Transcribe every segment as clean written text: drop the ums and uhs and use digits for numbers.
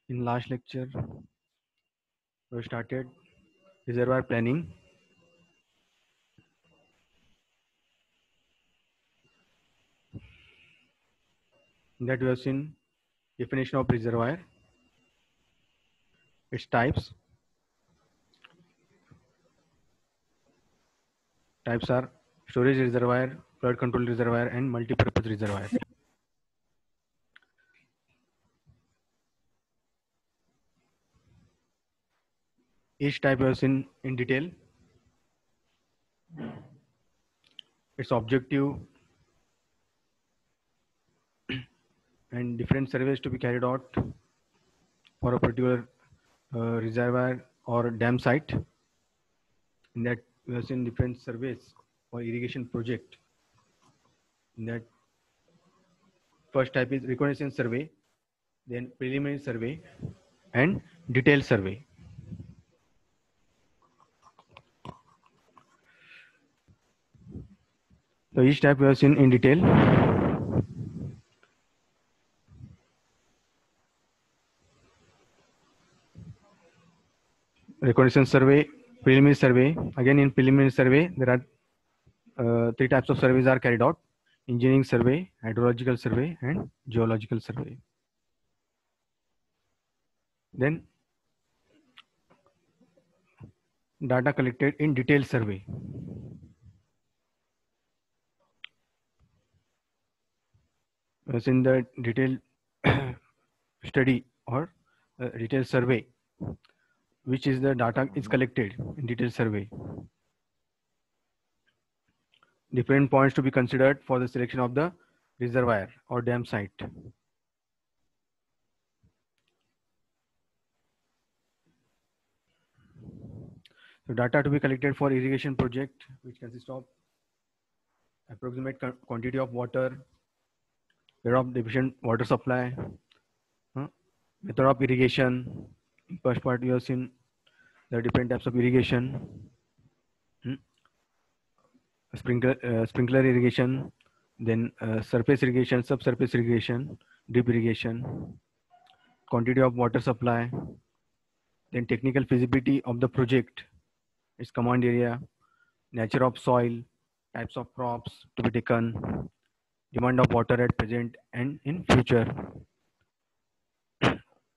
In last lecture, we started reservoir planning. In that we have seen definition of reservoir, its types. Types are storage reservoir, flood control reservoir, and multi-purpose reservoir. Each type we have seen in detail. Its objective and different surveys to be carried out for a particular reservoir or dam site. In that we have seen different surveys for irrigation project. In that first type is reconnaissance survey, then preliminary survey, and detailed survey. So each type we have seen in detail. Reconnaissance survey, preliminary survey. Again, in preliminary survey, there are three types of surveys are carried out: engineering survey, hydrological survey, and geological survey. Then data collected in detailed survey. As in the detailed study or detailed survey, which is the data is collected in detailed survey. Different points to be considered for the selection of the reservoir or dam site. So data to be collected for irrigation project, which consists of approximate quantity of water, rate of deficient water supply, method of irrigation. First part you have seen the different types of irrigation, sprinkler irrigation, then surface irrigation, subsurface irrigation, drip irrigation, quantity of water supply, then technical feasibility of the project, its command area, nature of soil, types of crops to be taken, demand of water at present and in future,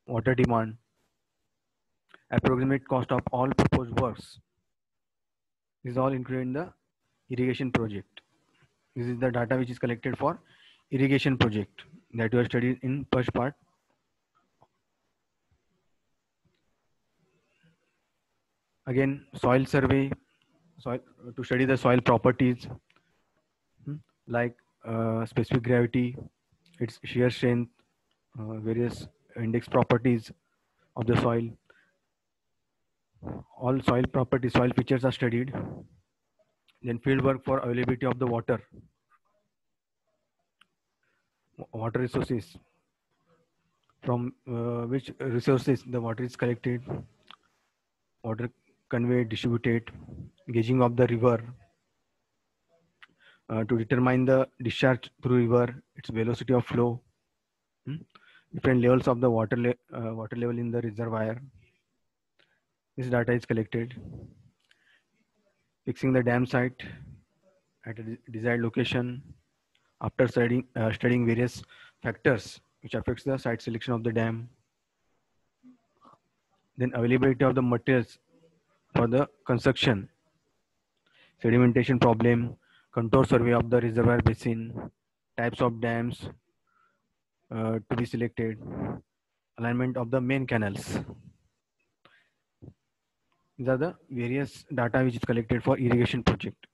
water demand, approximate cost of all proposed works. This is all included in the irrigation project. This is the data which is collected for irrigation project that you are studied in first part. Again, soil survey, soil to study the soil properties, like specific gravity, its shear strength, various index properties of the soil. All soil properties, soil features are studied. Then field work for availability of the water resources, from which resources the water is collected, water conveyed, distributed, gauging of the river to determine the discharge through river, its velocity of flow, different levels of the water level in the reservoir. This data is collected. Fixing the dam site at a desired location after studying various factors which affects the site selection of the dam. Then availability of the materials for the construction, sedimentation problem, contour survey of the reservoir basin, types of dams to be selected, alignment of the main canals. These are the various data which is collected for irrigation project.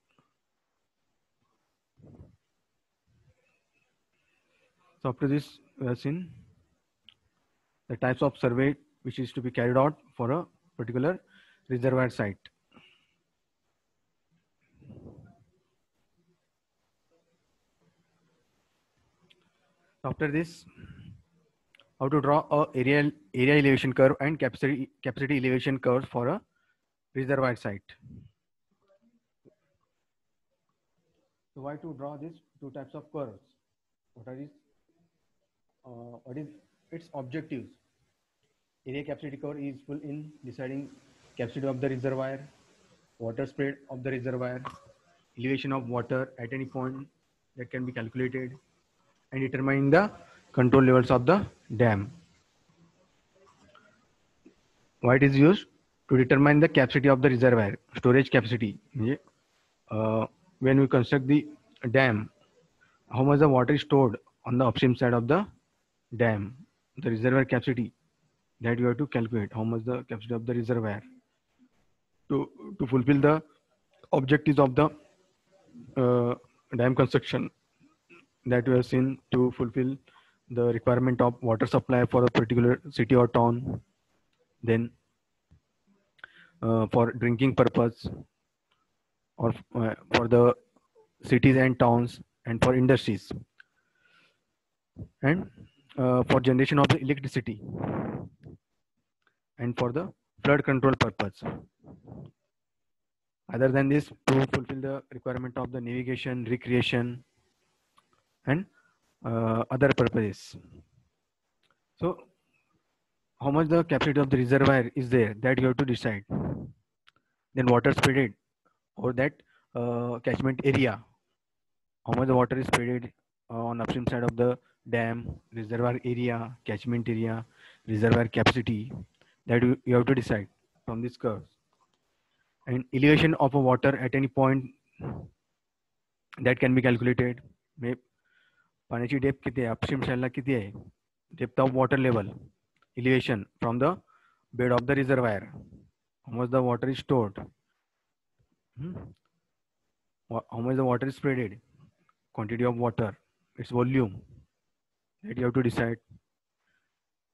So after this, we have seen the types of survey which is to be carried out for a particular reservoir site. After this, how to draw a area elevation curve and capacity elevation curves for a reservoir site. So why to draw these two types of curves? What is its objectives? Area capacity curve is useful in deciding capacity of the reservoir, water spread of the reservoir, elevation of water at any point that can be calculated, and determining the control levels of the dam. Why it is used? To determine the capacity of the reservoir, storage capacity. When we construct the dam, how much the water is stored on the upstream side of the dam, the reservoir capacity, that you have to calculate how much the capacity of the reservoir to fulfill the objectives of the uh, dam construction, that we have seen to fulfill the requirement of water supply for a particular city or town, then for drinking purpose, or for the cities and towns, and for industries, and for generation of the electricity, and for the flood control purpose. Other than this, to fulfill the requirement of the navigation, recreation, and other purposes. So how much the capacity of the reservoir is there, that you have to decide. Then water spreaded over that catchment area, how much the water is spreaded on upstream side of the dam, reservoir area, catchment area, reservoir capacity, that you have to decide from this curve. And elevation of a water at any point, that can be calculated. पाण्याची depth किती आहे, upstream साईडला किती आहे, depth of water level, elevation from the bed of the reservoir, how much the water is stored, how much the water is spreaded, quantity of water, its volume, that you have to decide.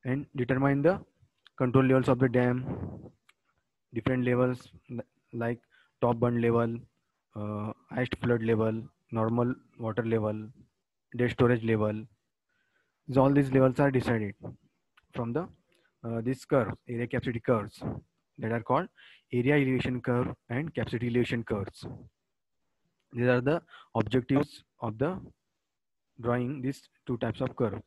And determine the control levels of the dam, different levels like top bund level, highest flood level, normal water level, dead storage level. All these levels are decided from the these curves, area capacity curves, that are called area elevation curve and capacity elevation curves. These are the objectives of the drawing these two types of curves.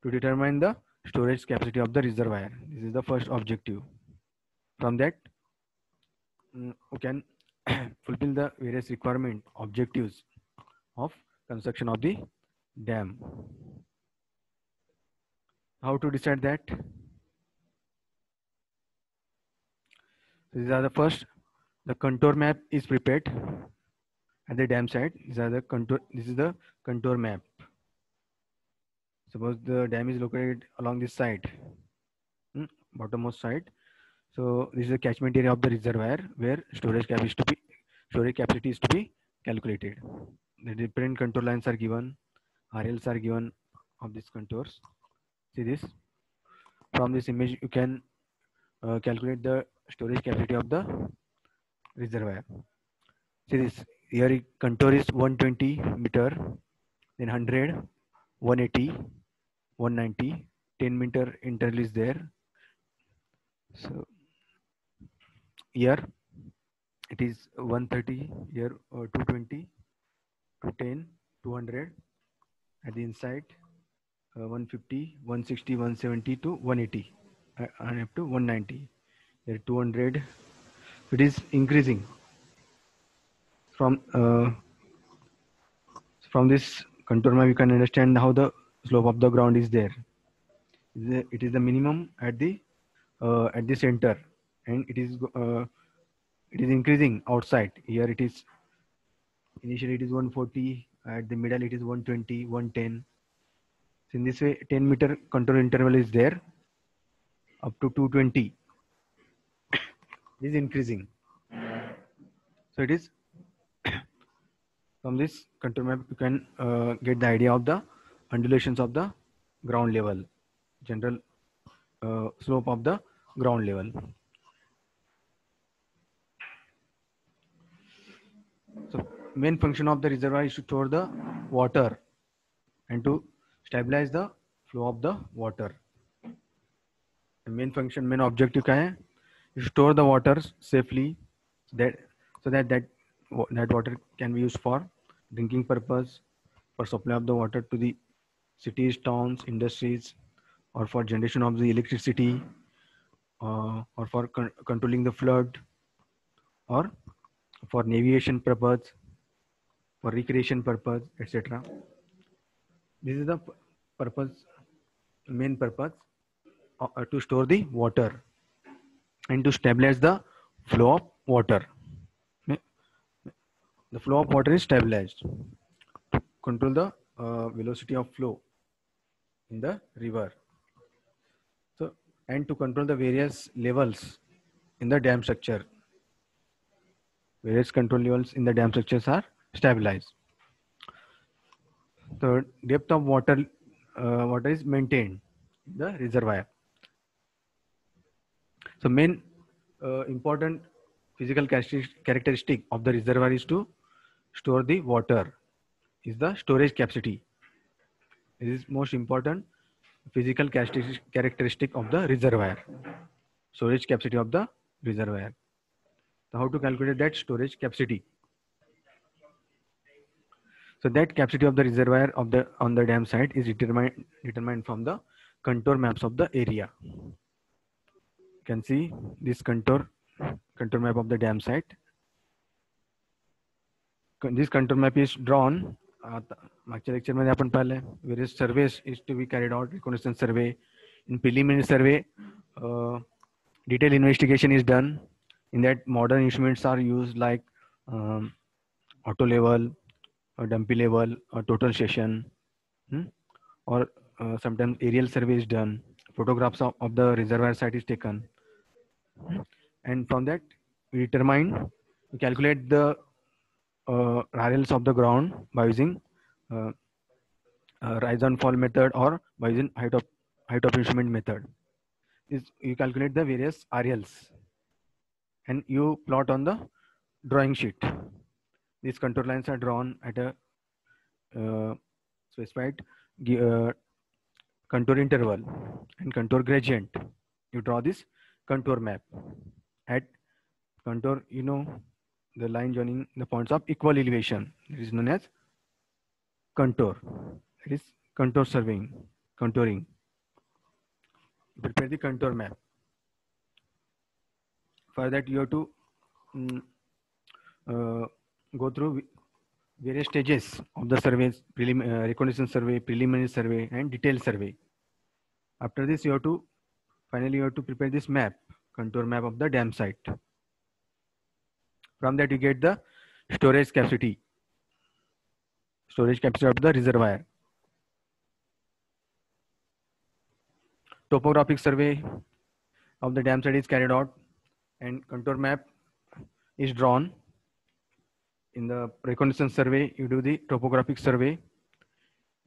To determine the storage capacity of the reservoir, this is the first objective. From that, we can fulfill the various requirement objectives of construction of the dam. How to decide that? These are the first, the contour map is prepared at the dam site. These are the contour. This is the contour map. Suppose the dam is located along this side, bottommost side. So this is the catchment area of the reservoir where storage capacity is to be calculated. The different contour lines are given, RLs are given of these contours. See this. From this image, you can calculate the storage capacity of the reservoir. See this. Here contour is 120 meter, then 100, 180, 190, 10 meter interval is there. So here it is 130, here 220, 210, 200 at the inside, 150, 160, 170 to 180, and up to 190. There 200. It is increasing from this contour map. You can understand how the slope of the ground is there. It is the minimum at the center, and it is increasing outside. Here it is initially it is 140, at the middle it is 120, 110. So in this way, 10 meter contour interval is there up to 220. It is increasing. So it is from this contour map you can get the idea of the undulations of the ground level, general slope of the ground level. So main function of the reservoir is to store the water and to stabilize the flow of the water. The main function, main objective क्या है? You store the water safely, so that water can be used for drinking purpose, for supply of the water to the cities, towns, industries, or for generation of the electricity, or for controlling the flood, or for navigation purpose, for recreation purpose, etc. This is the purpose, main purpose, to store the water and to stabilize the flow of water. The flow of water is stabilized to control the velocity of flow in the river. So, and to control the various levels in the dam structure. Various control levels in the dam structures are stabilized. The depth of water is maintained in the reservoir. So main important physical characteristic of the reservoir is to store the water, is the storage capacity. This is most important physical characteristic of the reservoir, storage capacity of the reservoir. So how to calculate that storage capacity? So that capacity of the reservoir of the on the dam site is determined from the contour maps of the area. You can see this contour map of the dam site. This contour map is drawn. मागच्या lecture मध्ये आपण पाहिलं various surveys is to be carried out, reconnaissance survey. In preliminary survey, detailed investigation is done. In that, modern instruments are used like auto level, or dumpy level, or total session, or sometimes aerial survey is done. Photographs of the reservoir site is taken, and from that we calculate the RLs of the ground by using rise and fall method, or by using height of instrument method. You calculate the various RLs and you plot on the drawing sheet. These contour lines are drawn at a specified contour interval and contour gradient. You draw this contour map at contour, the line joining the points of equal elevation. It is known as contour. It is contour surveying, contouring. Prepare the contour map. For that, you have to go through various stages of the surveys: reconnaissance survey, preliminary survey, and detailed survey. After this, finally you have to prepare this map, contour map of the dam site. From that, you get the storage capacity of the reservoir. Topographic survey of the dam site is carried out, and contour map is drawn. In the reconnaissance survey, you do the topographic survey.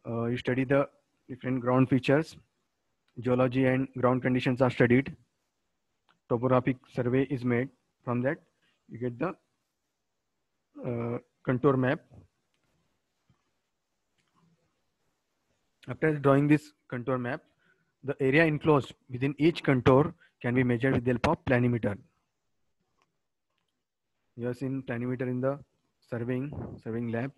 You study the different ground features. Geology and ground conditions are studied. Topographic survey is made. From that, you get the contour map. After drawing this contour map, the area enclosed within each contour can be measured with the help of planimeter. You have seen planimeter in the surveying lab.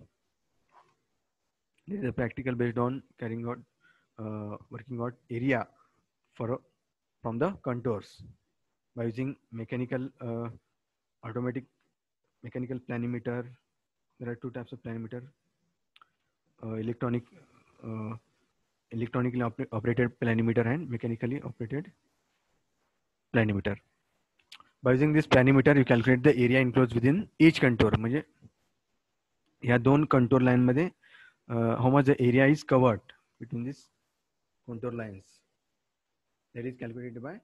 This is a practical based on carrying out, working out area from the contours by using mechanical, automatic mechanical planimeter. There are two types of planimeter: electronically operated planimeter and mechanically operated planimeter. By using this planimeter, you calculate the area enclosed within each contour. म्हणजे या दोन contour line मध्ये how much the area is covered between these contour lines. That is calculated by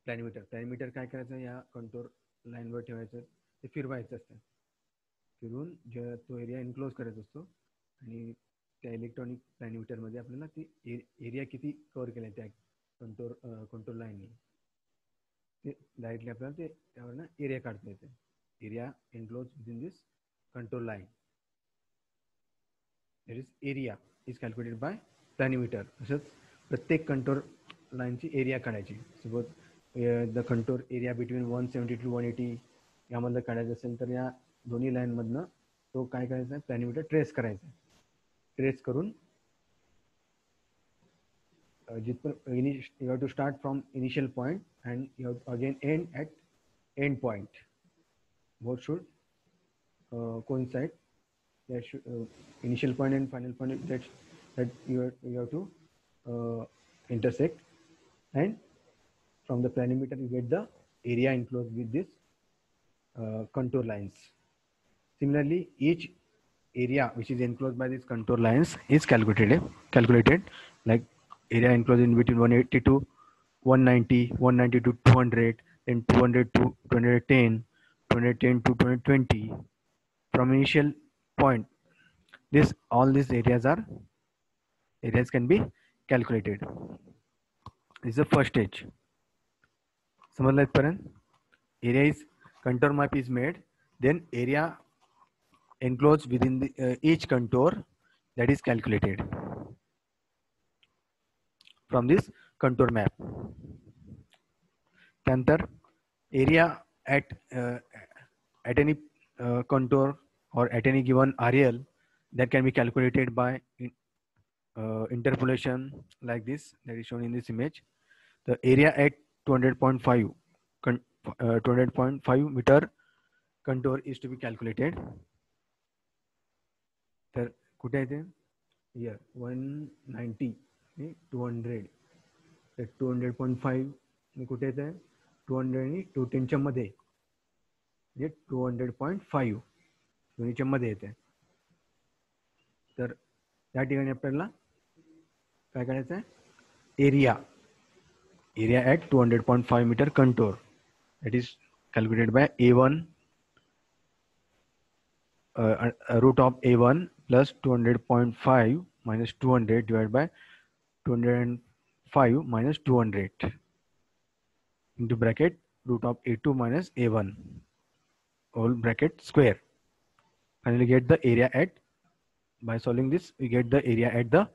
planimeter. Planimeter काय करायचं, या contour line वर ठेवायचं, ते फिरवायचं असतं. फिरून तो एरिया इनक्लोज करायचा असतो आणि त्या इलेक्ट्रॉनिक प्लॅनिमीटर मध्ये आपल्याला ती एरिया किती कव्हर केलाय त्या कंटोर लाईननी ते डायरेक्टली आपल्याला ते त्यावरनं एरिया काढता येते. Area enclose within this contour line. That is area is calculated by planimeter. तसंच प्रत्येक कंटोर लाईनची एरिया काढायची. Suppose the contour area between 170 to 180 यामधलं काढायचं असेल तर या दोन्ही लाईन मधनं तो काय करायचा आहे, प्लॅनिमीटर ट्रेस करायचा. ट्रेस करून you have to start from initial point and you have to again end at end point. Both should coincide. That should, initial point and final point that you have to intersect, and from the planimeter you get the area enclosed with this contour lines. Similarly, each area which is enclosed by these contour lines is calculated like area enclosed in between 180 to 190, 190 to 200, then 200 to 210, 210 to 220. From initial point, all these areas can be calculated. This is the first stage. समजलं इथपर्यंत? Area is contour map is made, then area enclosed within the, each contour that is calculated from this contour map. त्यानंतर area at any contour or at any given RL that can be calculated by interpolation like this, that is shown in this image. The area at 200.5 200.5 meter contour is to be calculated. तर कुठे आहे ते? Here 190 200 तर 200.5 मी कुठे येते? 200 आणि 210 च्या मध्ये, म्हणजे 200.5 दोन्हीच्या मध्ये येते. तर त्या ठिकाणी आपल्याला काय करायचं आहे? Area at 200.5 meter contour, that is calculated by A1 root of A1 plus 200.5 minus 200 divided by 205 minus 200 into bracket root of A2 minus A1 whole bracket square. Finally get the area at, by solving this we get the area at the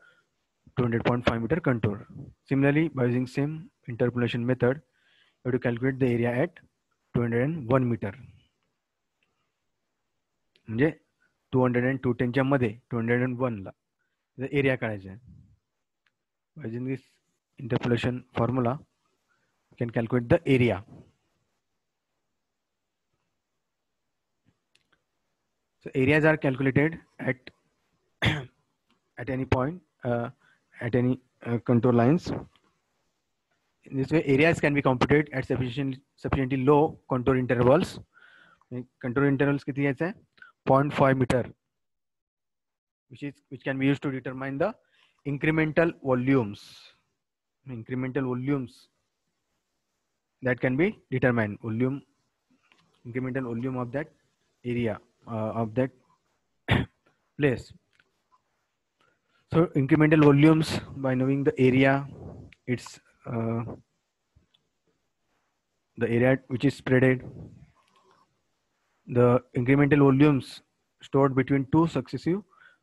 200.5 meter contour. Similarly, by using same interpolation method, you have to calculate the area at 201 meter. म्हणजे 200 and 210 च्या मध्ये 201 ला area काढायचा आहे. By using this interpolation formula, you can calculate the area. So areas are calculated at any point, at any contour lines. In this way, areas can be computed at sufficiently low contour intervals. Contour intervals किती यायचं आहे? 0.5 meter, which can be used to determine the incremental volumes. Incremental volumes that can be determined. Incremental volume of that area of that place. So incremental volumes, by knowing the area, it's the area which is spreaded. The incremental volumes stored between two successive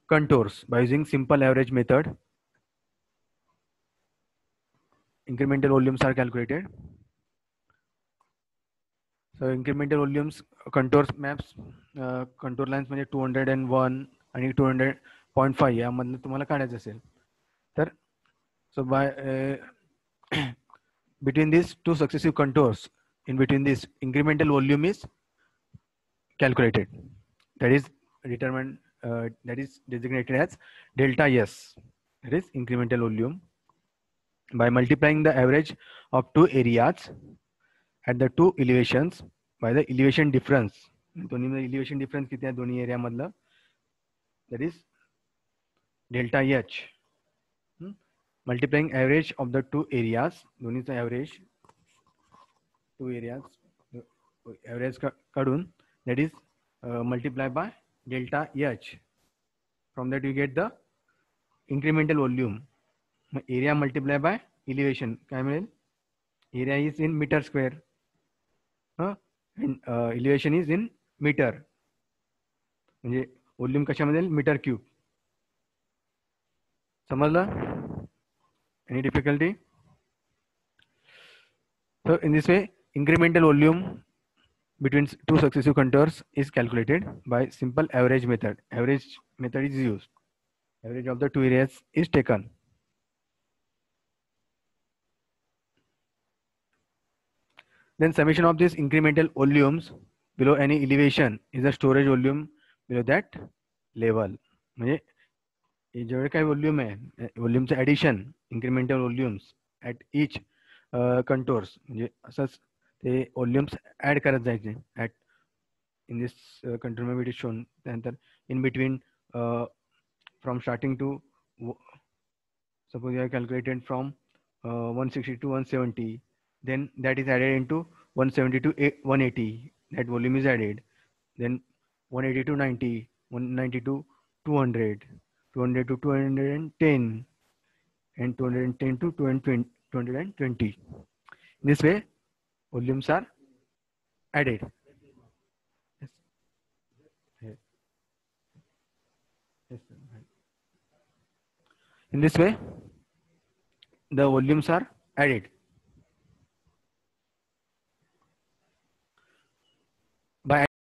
contours by using simple average method. Incremental volumes are calculated. So incremental volumes contour maps, contour lines म्हणजे 201 आणि 200.5 यामधनं तुम्हाला काढायचं असेल तर so by between these two successive contours, in between this incremental volume is calculated, that is determined, that is designated as delta S, that is incremental volume, by multiplying the average of two areas at the two elevations by the elevation difference. दोन्ही elevation difference किती आहे दोन्ही area मधलं? That is delta H. Multiplying average of the two areas, दोन्हीचा average, two areas average काढून, that is multiplied by delta H. From that you get the incremental volume. Area multiplied by elevation काय मिळेल? Area is in meter square, and elevation is in meter, म्हणजे volume कशामध्ये? Metre cube. समजलं? Any difficulty? So in this way, incremental volume between two successive contours is calculated by simple average method. Average method is used. Average of the two areas is taken. Then summation of these incremental volumes below any elevation is the storage volume below that level. म्हणजे हे जेवढे काही volume आहे व्हॉल्यूमचं addition incremental volumes at each contours म्हणजे असंच ते volumes add करत जायचे ॲट इन दिस कंट्रोल में इट इज शोन. त्यानंतर in between from starting to suppose you have calculated from 160 to 170, then that is added into 170 to 180, that volume is added. Then 180 to 90, 190 to 200, 200 to 210, and 210 to 220. This way volumes are added. Yes. Yes. Yes. In this way the volumes are added.